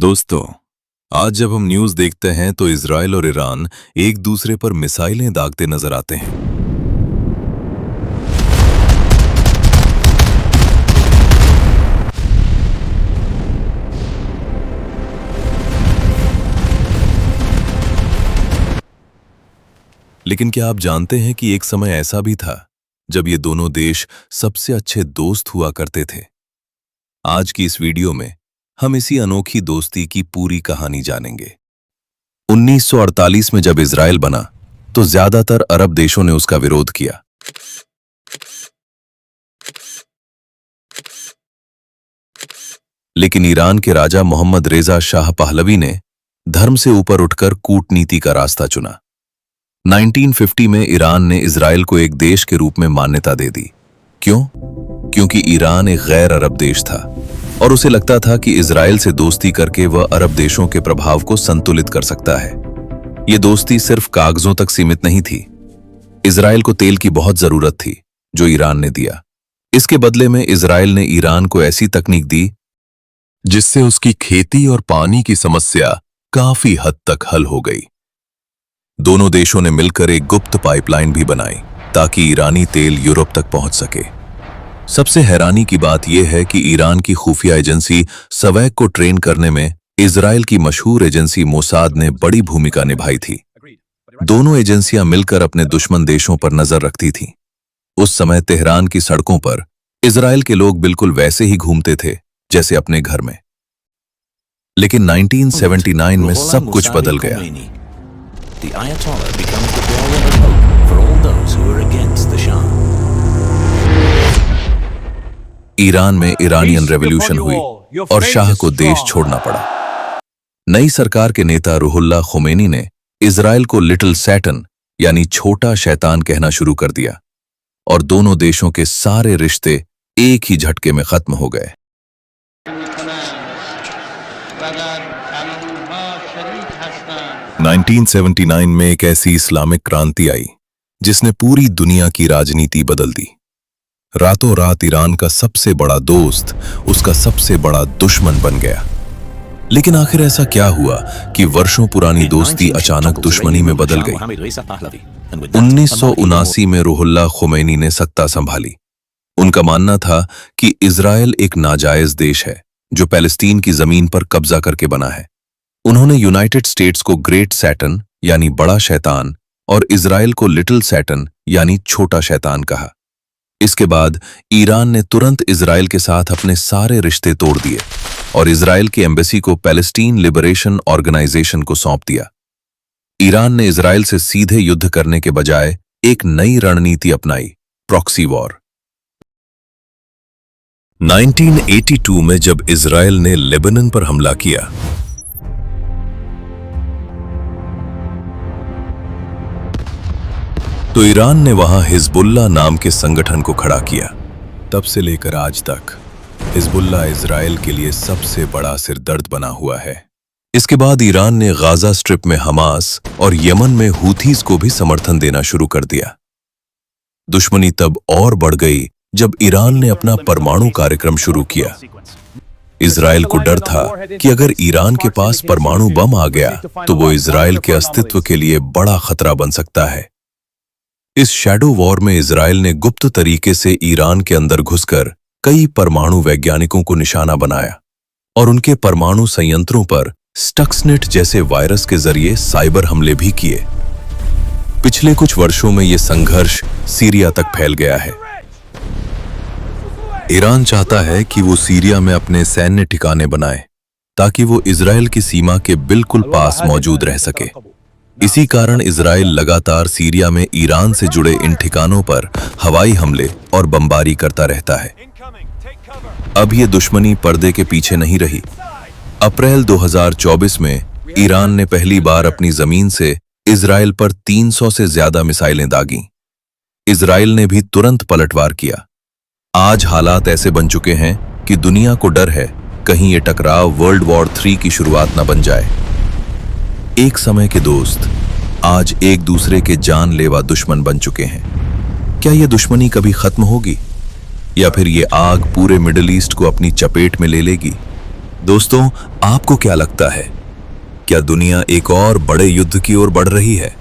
दोस्तों, आज जब हम न्यूज़ देखते हैं तो इजराइल और ईरान एक दूसरे पर मिसाइलें दागते नजर आते हैं। लेकिन क्या आप जानते हैं कि एक समय ऐसा भी था जब ये दोनों देश सबसे अच्छे दोस्त हुआ करते थे। आज की इस वीडियो में हम इसी अनोखी दोस्ती की पूरी कहानी जानेंगे। 1948 में जब इजराइल बना तो ज्यादातर अरब देशों ने उसका विरोध किया। लेकिन ईरान के राजा मोहम्मद रेजा शाह पहलवी ने धर्म से ऊपर उठकर कूटनीति का रास्ता चुना। 1950 में ईरान ने इजराइल को एक देश के रूप में मान्यता दे दी। क्यों? क्योंकि ईरान एक गैर अरब देश था और उसे लगता था कि इजराइल से दोस्ती करके वह अरब देशों के प्रभाव को संतुलित कर सकता है। यह दोस्ती सिर्फ कागजों तक सीमित नहीं थी। इजराइल को तेल की बहुत जरूरत थी जो ईरान ने दिया। इसके बदले में इजराइल ने ईरान को ऐसी तकनीक दी जिससे उसकी खेती और पानी की समस्या काफी हद तक हल हो गई। दोनों देशों ने मिलकर एक गुप्त पाइपलाइन भी बनाई ताकि ईरानी तेल यूरोप तक पहुंच सके। सबसे हैरानी की बात यह है कि ईरान की खुफिया एजेंसी सवैक को ट्रेन करने में इजराइल की मशहूर एजेंसी मोसाद ने बड़ी भूमिका निभाई थी। दोनों एजेंसियां मिलकर अपने दुश्मन देशों पर नजर रखती थीं। उस समय तेहरान की सड़कों पर इजराइल के लोग बिल्कुल वैसे ही घूमते थे जैसे अपने घर में। लेकिन 1979 में सब कुछ बदल गया। ईरान में इरानियन रेवोल्यूशन हुई और शाह को देश छोड़ना पड़ा। नई सरकार के नेता रुहुल्ला खुमैनी ने इजराइल को लिटिल सैटन यानी छोटा शैतान कहना शुरू कर दिया और दोनों देशों के सारे रिश्ते एक ही झटके में खत्म हो गए। 1979 में एक ऐसी इस्लामिक क्रांति आई जिसने पूरी दुनिया की राजनीति बदल दी। रातों रात ईरान का सबसे बड़ा दोस्त उसका सबसे बड़ा दुश्मन बन गया। लेकिन आखिर ऐसा क्या हुआ कि वर्षों पुरानी दोस्ती अचानक दुश्मनी में बदल गई? 1979 में रुहुल्ला खुमैनी ने सत्ता संभाली। उनका मानना था कि इजराइल एक नाजायज देश है जो पैलेस्टीन की जमीन पर कब्जा करके बना है। उन्होंने यूनाइटेड स्टेट्स को ग्रेट सैटन यानी बड़ा शैतान और इजराइल को लिटिल सैटन यानी छोटा शैतान कहा। इसके बाद ईरान ने तुरंत इजराइल के साथ अपने सारे रिश्ते तोड़ दिए और इजराइल की एम्बेसी को पैलेस्टीन लिबरेशन ऑर्गेनाइजेशन को सौंप दिया। ईरान ने इजराइल से सीधे युद्ध करने के बजाय एक नई रणनीति अपनाई, प्रॉक्सी वॉर। 1982 में जब इजराइल ने लेबनान पर हमला किया तो ईरान ने वहां हिजबुल्लाह नाम के संगठन को खड़ा किया। तब से लेकर आज तक हिजबुल्लाह इजराइल के लिए सबसे बड़ा सिरदर्द बना हुआ है। इसके बाद ईरान ने गाजा स्ट्रिप में हमास और यमन में हूथीज को भी समर्थन देना शुरू कर दिया। दुश्मनी तब और बढ़ गई जब ईरान ने अपना परमाणु कार्यक्रम शुरू किया। इजराइल को डर था कि अगर ईरान के पास परमाणु बम आ गया तो वो इजराइल के अस्तित्व के लिए बड़ा खतरा बन सकता है। इस शैडो वॉर में इजराइल ने गुप्त तरीके से ईरान के अंदर घुसकर कई परमाणु वैज्ञानिकों को निशाना बनाया और उनके परमाणु संयंत्रों पर स्टक्सनेट जैसे वायरस के जरिए साइबर हमले भी किए। पिछले कुछ वर्षों में यह संघर्ष सीरिया तक फैल गया है। ईरान चाहता है कि वो सीरिया में अपने सैन्य ठिकाने बनाए ताकि वो इजराइल की सीमा के बिल्कुल पास मौजूद रह सके। इसी कारण इजराइल लगातार सीरिया में ईरान से जुड़े इन ठिकानों पर हवाई हमले और बमबारी करता रहता है। अब ये दुश्मनी पर्दे के पीछे नहीं रही। अप्रैल 2024 में ईरान ने पहली बार अपनी जमीन से इजराइल पर 300 से ज्यादा मिसाइलें दागीं। इजराइल ने भी तुरंत पलटवार किया। आज हालात ऐसे बन चुके हैं कि दुनिया को डर है कहीं ये टकराव वर्ल्ड वॉर 3 की शुरुआत न बन जाए। एक समय के दोस्त आज एक दूसरे के जानलेवा दुश्मन बन चुके हैं। क्या यह दुश्मनी कभी खत्म होगी या फिर ये आग पूरे मिडिल ईस्ट को अपनी चपेट में ले लेगी? दोस्तों, आपको क्या लगता है? क्या दुनिया एक और बड़े युद्ध की ओर बढ़ रही है?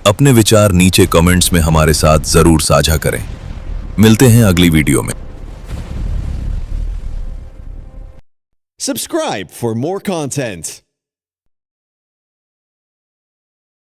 अपने विचार नीचे कमेंट्स में हमारे साथ जरूर साझा करें। मिलते हैं अगली वीडियो में। Subscribe for more content.